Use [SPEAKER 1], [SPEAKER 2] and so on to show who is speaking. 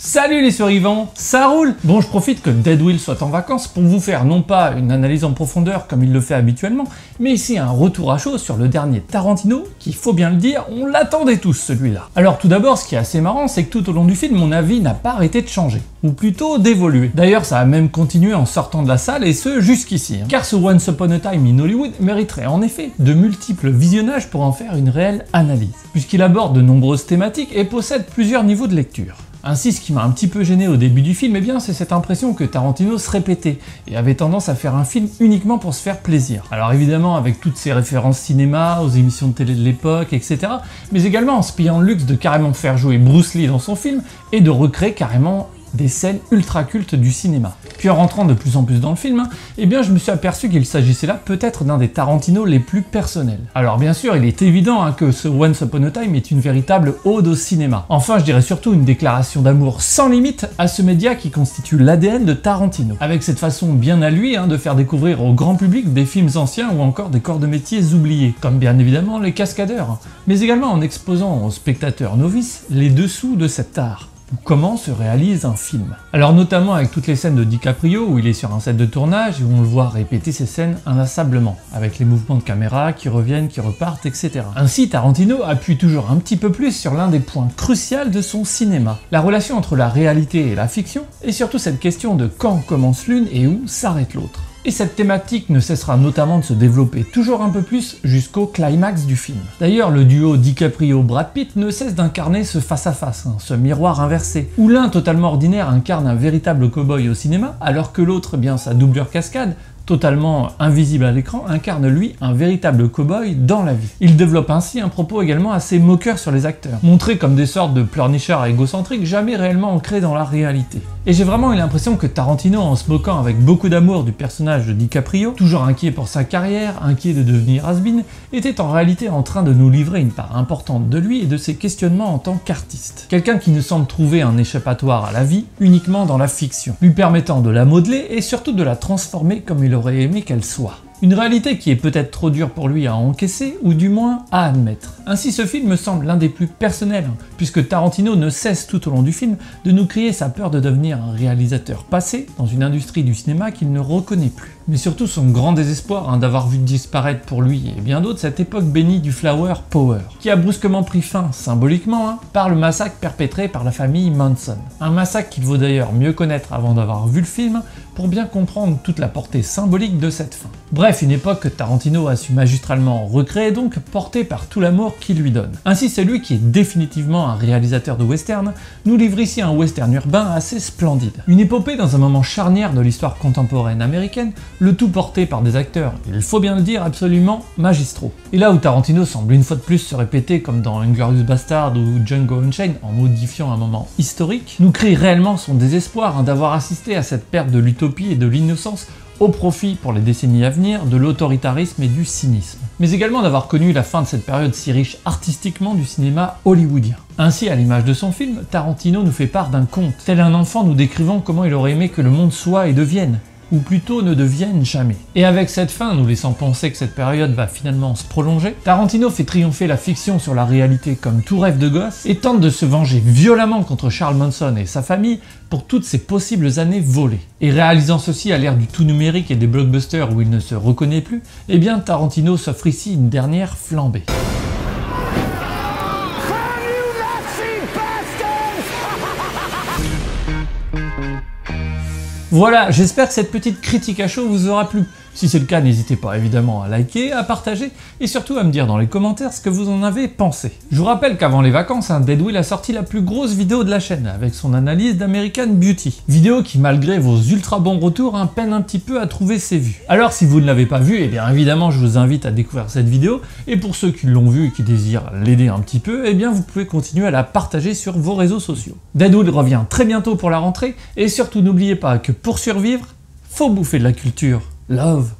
[SPEAKER 1] Salut les survivants, ça roule! Bon, je profite que Deadwill soit en vacances pour vous faire non pas une analyse en profondeur comme il le fait habituellement, mais ici un retour à chaud sur le dernier Tarantino, qui, faut bien le dire, on l'attendait tous celui-là. Alors tout d'abord, ce qui est assez marrant, c'est que tout au long du film, mon avis n'a pas arrêté de changer, ou plutôt d'évoluer. D'ailleurs, ça a même continué en sortant de la salle, et ce jusqu'ici. Car ce Once Upon a Time in Hollywood mériterait en effet de multiples visionnages pour en faire une réelle analyse, puisqu'il aborde de nombreuses thématiques et possède plusieurs niveaux de lecture. Ainsi, ce qui m'a un petit peu gêné au début du film, c'est cette impression que Tarantino se répétait et avait tendance à faire un film uniquement pour se faire plaisir. Alors évidemment avec toutes ses références cinéma, aux émissions de télé de l'époque, etc. Mais également en se payant le luxe de carrément faire jouer Bruce Lee dans son film et de recréer carrément des scènes ultra cultes du cinéma. Puis en rentrant de plus en plus dans le film, je me suis aperçu qu'il s'agissait là peut-être d'un des Tarantino les plus personnels. Alors bien sûr, il est évident que ce Once Upon a Time est une véritable ode au cinéma. Enfin, je dirais surtout une déclaration d'amour sans limite à ce média qui constitue l'ADN de Tarantino. Avec cette façon bien à lui de faire découvrir au grand public des films anciens ou encore des corps de métiers oubliés, comme bien évidemment les cascadeurs, mais également en exposant aux spectateurs novices les dessous de cet art. Comment se réalise un film. Alors notamment avec toutes les scènes de DiCaprio où il est sur un set de tournage et où on le voit répéter ces scènes inlassablement, avec les mouvements de caméra qui reviennent, qui repartent, etc. Ainsi, Tarantino appuie toujours un petit peu plus sur l'un des points cruciaux de son cinéma, la relation entre la réalité et la fiction, et surtout cette question de quand commence l'une et où s'arrête l'autre. Et cette thématique ne cessera notamment de se développer toujours un peu plus jusqu'au climax du film. D'ailleurs, le duo DiCaprio-Brad Pitt ne cesse d'incarner ce face-à-face, ce miroir inversé, où l'un totalement ordinaire incarne un véritable cow-boy au cinéma, alors que l'autre, sa doublure cascade, totalement invisible à l'écran, incarne lui un véritable cow-boy dans la vie. Il développe ainsi un propos également assez moqueur sur les acteurs, montrés comme des sortes de pleurnichards égocentriques jamais réellement ancrés dans la réalité. Et j'ai vraiment eu l'impression que Tarantino, en se moquant avec beaucoup d'amour du personnage de DiCaprio, toujours inquiet pour sa carrière, inquiet de devenir has-been, était en réalité en train de nous livrer une part importante de lui et de ses questionnements en tant qu'artiste. Quelqu'un qui ne semble trouver un échappatoire à la vie uniquement dans la fiction, lui permettant de la modeler et surtout de la transformer comme il aurait aimé qu'elle soit. Une réalité qui est peut-être trop dure pour lui à encaisser, ou du moins à admettre. Ainsi, ce film me semble l'un des plus personnels, puisque Tarantino ne cesse tout au long du film de nous crier sa peur de devenir un réalisateur passé dans une industrie du cinéma qu'il ne reconnaît plus. Mais surtout son grand désespoir d'avoir vu disparaître pour lui et bien d'autres cette époque bénie du Flower Power, qui a brusquement pris fin, symboliquement, par le massacre perpétré par la famille Manson. Un massacre qu'il vaut d'ailleurs mieux connaître avant d'avoir vu le film, pour bien comprendre toute la portée symbolique de cette fin. Bref, une époque que Tarantino a su magistralement recréer, donc portée par tout l'amour qu'il lui donne. Ainsi, c'est lui qui est définitivement un réalisateur de western, nous livre ici un western urbain assez splendide. Une épopée dans un moment charnière de l'histoire contemporaine américaine, le tout porté par des acteurs, il faut bien le dire, absolument magistraux. Et là où Tarantino semble une fois de plus se répéter comme dans Inglourious Basterds ou Django Unchained en modifiant un moment historique, nous crie réellement son désespoir d'avoir assisté à cette perte de l'utopie et de l'innocence au profit, pour les décennies à venir, de l'autoritarisme et du cynisme. Mais également d'avoir connu la fin de cette période si riche artistiquement du cinéma hollywoodien. Ainsi, à l'image de son film, Tarantino nous fait part d'un conte, tel un enfant nous décrivant comment il aurait aimé que le monde soit et devienne, ou plutôt ne deviennent jamais. Et avec cette fin, nous laissant penser que cette période va finalement se prolonger, Tarantino fait triompher la fiction sur la réalité comme tout rêve de gosse et tente de se venger violemment contre Charles Manson et sa famille pour toutes ces possibles années volées. Et réalisant ceci à l'ère du tout numérique et des blockbusters où il ne se reconnaît plus, Tarantino s'offre ici une dernière flambée. Voilà, j'espère que cette petite critique à chaud vous aura plu. Si c'est le cas, n'hésitez pas évidemment à liker, à partager et surtout à me dire dans les commentaires ce que vous en avez pensé. Je vous rappelle qu'avant les vacances, Deadwill a sorti la plus grosse vidéo de la chaîne avec son analyse d'American Beauty. Vidéo qui, malgré vos ultra bons retours, peine un petit peu à trouver ses vues. Alors si vous ne l'avez pas vue, évidemment je vous invite à découvrir cette vidéo et pour ceux qui l'ont vue et qui désirent l'aider un petit peu, vous pouvez continuer à la partager sur vos réseaux sociaux. Deadwill revient très bientôt pour la rentrée et surtout n'oubliez pas que pour survivre, faut bouffer de la culture. Love.